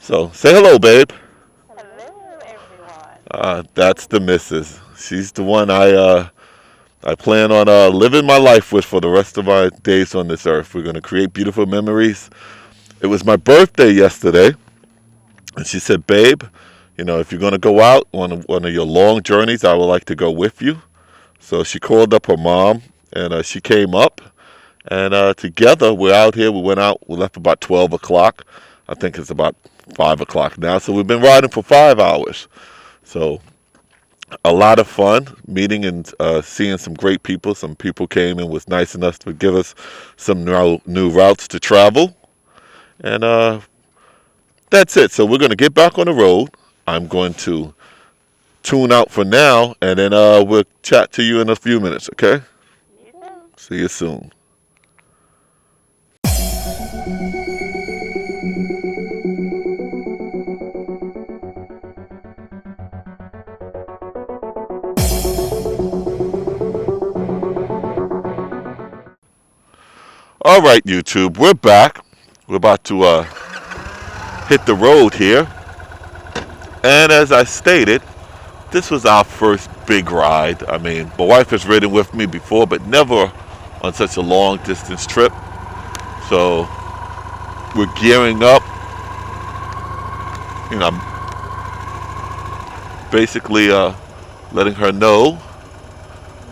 So say hello, babe. Hello, everyone. That's the missus. She's the one I plan on living my life with for the rest of my days on this earth. We're gonna create beautiful memories. It was my birthday yesterday, and she said, "Babe, if you're gonna go out on one of your long journeys, I would like to go with you." So she called up her mom, and she came up, and together we're out here. We went out. We left about 12 o'clock. I think it's about 5 o'clock now. So we've been riding for 5 hours. So a lot of fun meeting and seeing some great people. Some people came and was nice enough to give us some new routes to travel. And that's it. So we're going to get back on the road. I'm going to tune out for now, and then we'll chat to you in a few minutes, okay? You too. See you soon. All right, YouTube, we're back. We're about to hit the road here. And as I stated, this was our first big ride. I mean, my wife has ridden with me before, but never on such a long distance trip. So we're gearing up. I'm basically letting her know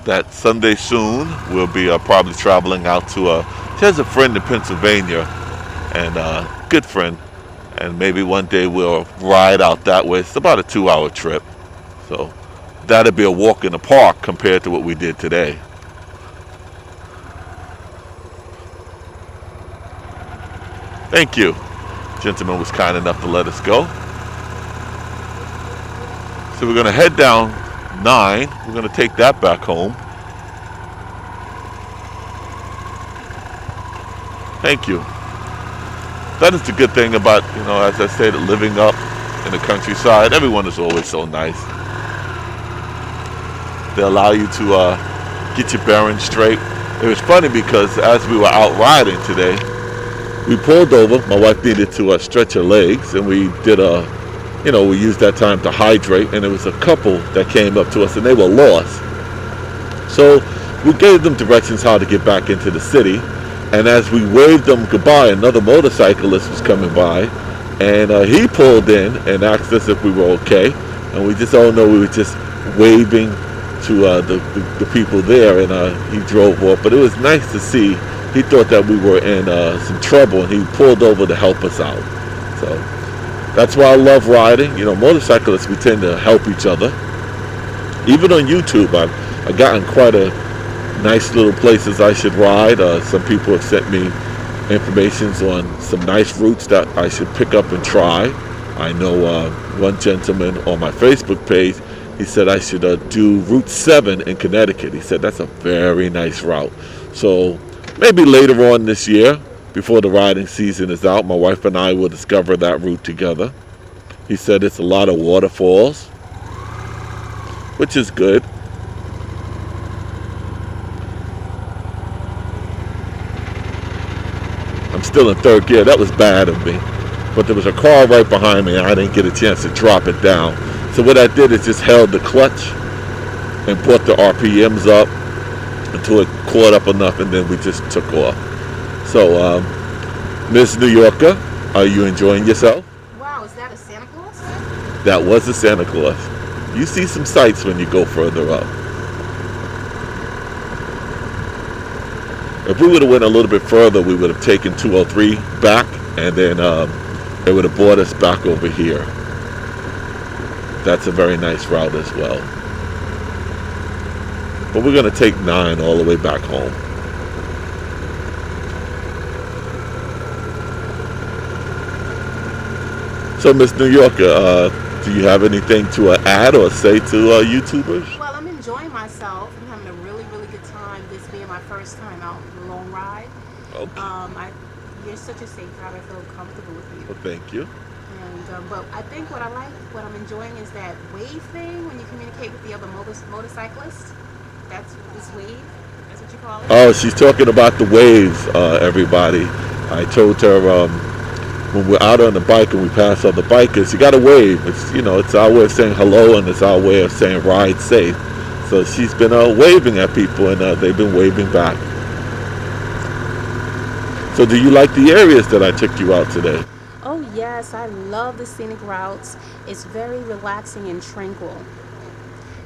that Sunday soon we'll be probably traveling out to she has a friend in Pennsylvania, and good friend, and maybe one day we'll ride out that way. It's about a 2-hour trip, so that'll be a walk in the park compared to what we did today. Thank you. Gentleman was kind enough to let us go. So we're going to head down 9. We're going to take that back home. Thank you. That is the good thing about, as I said, living up in the countryside. Everyone is always so nice. They allow you to get your bearings straight. It was funny because as we were out riding today, we pulled over. My wife needed to stretch her legs, and we did we used that time to hydrate, and there was a couple that came up to us, and they were lost. So we gave them directions how to get back into the city, and as we waved them goodbye, another motorcyclist was coming by, and he pulled in and asked us if we were okay, and we just all know we were just waving to the people there, and he drove off. But it was nice to see. He thought that we were in some trouble, and he pulled over to help us out. So that's why I love riding. Motorcyclists, we tend to help each other. Even on YouTube, I've gotten quite a nice little places I should ride. Some people have sent me information on some nice routes that I should pick up and try. I know one gentleman on my Facebook page, he said I should do Route 7 in Connecticut. He said that's a very nice route. So maybe later on this year, before the riding season is out, my wife and I will discover that route together. He said it's a lot of waterfalls, which is good. I'm still in third gear. That was bad of me. But there was a car right behind me, and I didn't get a chance to drop it down. So what I did is just held the clutch and brought the RPMs up until it caught up enough, and then we just took off. So, Miss New Yorker, are you enjoying yourself? Wow, is that a Santa Claus? That was a Santa Claus. You see some sights when you go further up. If we would have went a little bit further, we would have taken 203 back, and then it would have brought us back over here. That's a very nice route as well. But we're going to take 9 all the way back home. So, Miss New Yorker, do you have anything to add or say to YouTubers? Well, I'm enjoying myself. I'm having a really, really good time. This being my first time out on a long ride. Okay. You're such a safe driver. I feel comfortable with you. Well, thank you. And but I think what I'm enjoying is that wave thing when you communicate with the other motorcyclists. That's this wave. That's what you call it. Oh, she's talking about the waves, everybody. I told her when we're out on the bike and we pass other bikers, you gotta wave. It's, you know, it's our way of saying hello, and it's our way of saying ride safe. So she's been waving at people, and they've been waving back. So do you like the areas that I took you out today? Oh yes, I love the scenic routes. It's very relaxing and tranquil.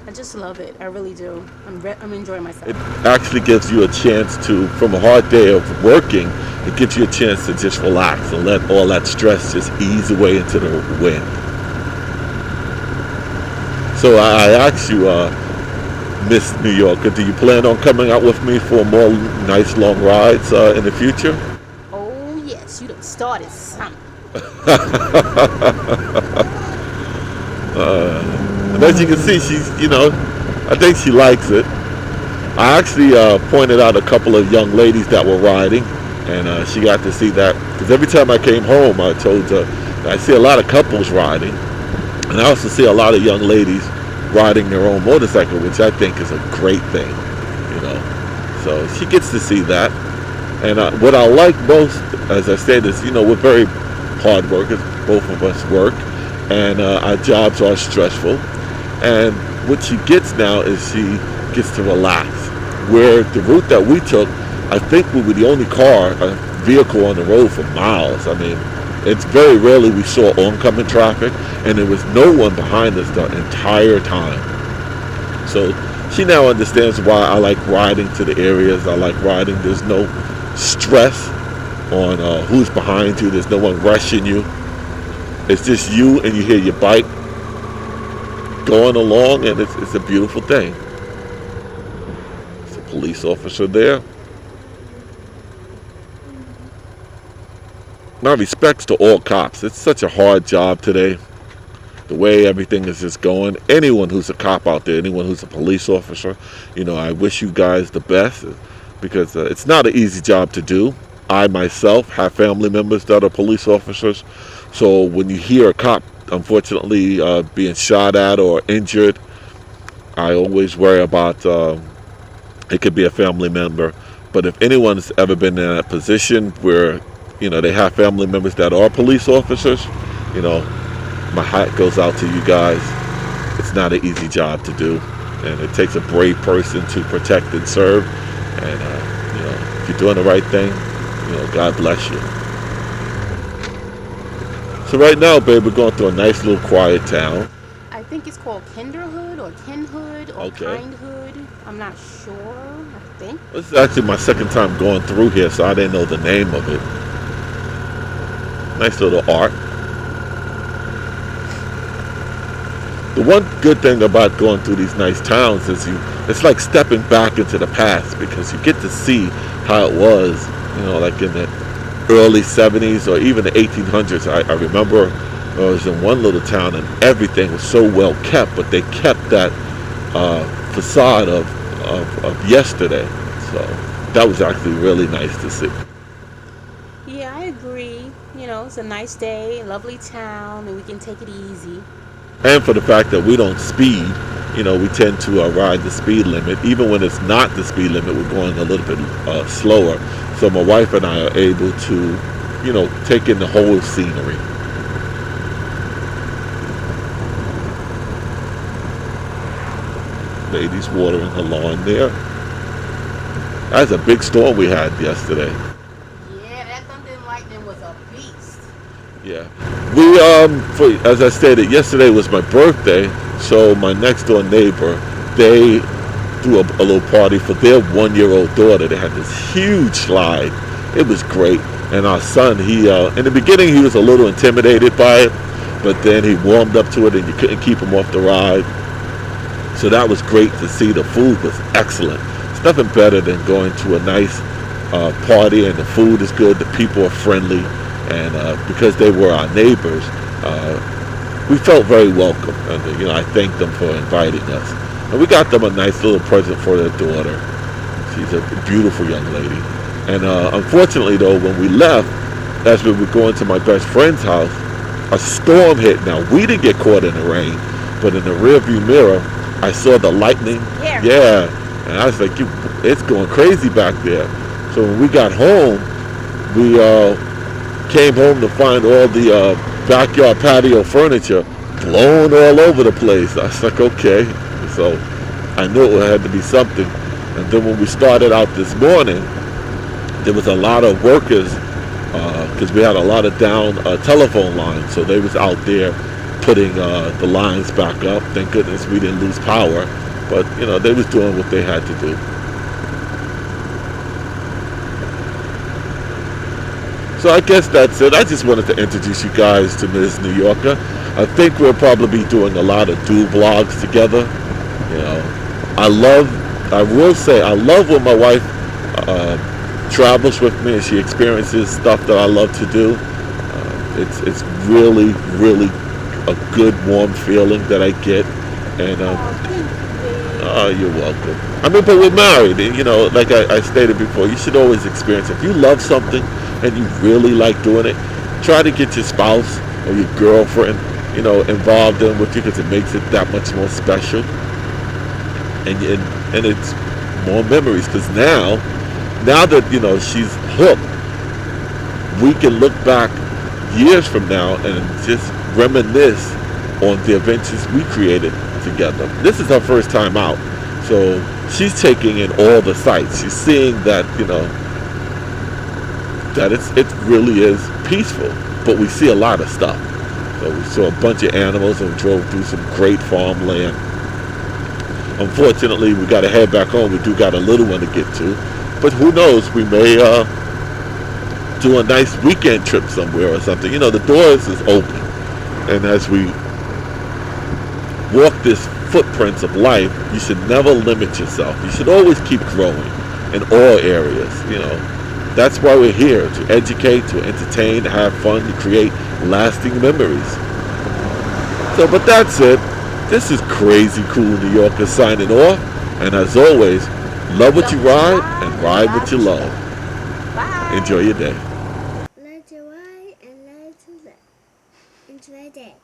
I just love it. I really do. I'm enjoying It myself. actually gives you a chance to, from a hard day of working, it gives you a chance to just relax and let all that stress just ease away into the wind. So I asked you, Miss New Yorker, do you plan on coming out with me for more nice long rides in the future? Oh yes, you done started something. And as you can see, she's, you know, I think she likes it. I actually pointed out a couple of young ladies that were riding, and she got to see that. Because every time I came home, I told her, I see a lot of couples riding, and I also see a lot of young ladies riding their own motorcycle, which I think is a great thing, you know. So she gets to see that. And what I like most, as I said, is, you know, we're very hard workers. Both of us work, and our jobs are stressful. And what she gets now is she gets to relax. Where the route that we took, I think we were the only vehicle on the road for miles. I mean, it's very rarely we saw oncoming traffic, and there was no one behind us the entire time. So she now understands why I like riding to the areas I like riding. There's no stress on who's behind you. There's no one rushing you. It's just you, and you hear your bike going along, and it's a beautiful thing. There's a police officer there. My respects to all cops. It's such a hard job today. The way everything is just going. Anyone who's a cop out there, anyone who's a police officer, you know, I wish you guys the best, because it's not an easy job to do. I myself have family members that are police officers. So when you hear a cop, unfortunately, being shot at or injured, I always worry about it could be a family member. But if anyone's ever been in that position where, you know, they have family members that are police officers, you know, my hat goes out to you guys. It's not an easy job to do, and it takes a brave person to protect and serve. And you know, if you're doing the right thing, you know, God bless you. So right now, babe, we're going through a nice little quiet town. I think it's called Kinderhood or Kinhood or Okay. Kindhood. I'm not sure. I think. This is actually my second time going through here, so I didn't know the name of it. Nice little art. The one good thing about going through these nice towns is it's like stepping back into the past, because you get to see how it was, you know, like in the early 70s or even the 1800s. I remember I was in one little town and everything was so well kept, but they kept that facade of yesterday. So that was actually really nice to see. Yeah, I agree. You know, it's a nice day, lovely town, and we can take it easy. And for the fact that we don't speed, you know, we tend to ride the speed limit. Even when it's not the speed limit, we're going a little bit slower. So my wife and I are able to, you know, take in the whole scenery. Lady's watering her lawn there. That's a big storm we had yesterday. Yeah, that thunder and lightning was a beast. Yeah. As I stated, yesterday was my birthday, so my next door neighbor, they threw a little party for their 1-year-old daughter. They had this huge slide. It was great. And our son, in the beginning, he was a little intimidated by it, but then he warmed up to it, and you couldn't keep him off the ride. So that was great to see. The food was excellent. It's nothing better than going to a nice party, and the food is good, the people are friendly, and because they were our neighbors, we felt very welcome. And you know, I thanked them for inviting us. And we got them a nice little present for their daughter. She's a beautiful young lady. And unfortunately, though, when we left, as we were going to my best friend's house, a storm hit. Now, we didn't get caught in the rain, but in the rearview mirror, I saw the lightning. Yeah. And I was like, it's going crazy back there. So when we got home, we Came home to find all the backyard patio furniture blown all over the place. I was like, okay. So I knew it had to be something. And then when we started out this morning, there was a lot of workers because we had a lot of down telephone lines. So they was out there putting the lines back up. Thank goodness we didn't lose power. But, they was doing what they had to do. So I guess that's it. I just wanted to introduce you guys to Ms. New Yorker. I think we'll probably be doing a lot of dual vlogs together. I will say, I love when my wife travels with me and she experiences stuff that I love to do. It's really, really a good, warm feeling that I get. And oh, you're welcome. I mean, but we're married, and like I stated before, you should always experience it. If you love something and you really like doing it, try to get your spouse or your girlfriend, involved in with you because it makes it that much more special. And it's more memories because now that she's hooked, we can look back years from now and just reminisce on the adventures we created together. This is her first time out, so she's taking in all the sights. She's seeing that that it really is peaceful, but we see a lot of stuff. So we saw a bunch of animals and drove through some great farmland. Unfortunately, we got to head back home. We do got a little one to get to, but who knows? We may do a nice weekend trip somewhere or something. The doors is open, and as we walk this footprints of life, you should never limit yourself. You should always keep growing in all areas. That's why we're here, to educate, to entertain, to have fun, to create lasting memories. So, but that's it. This is Krazy Kool NYer signing off. And as always, love what you ride and ride what you love. Bye. Enjoy your day. Learn to ride and learn to live. Enjoy the day.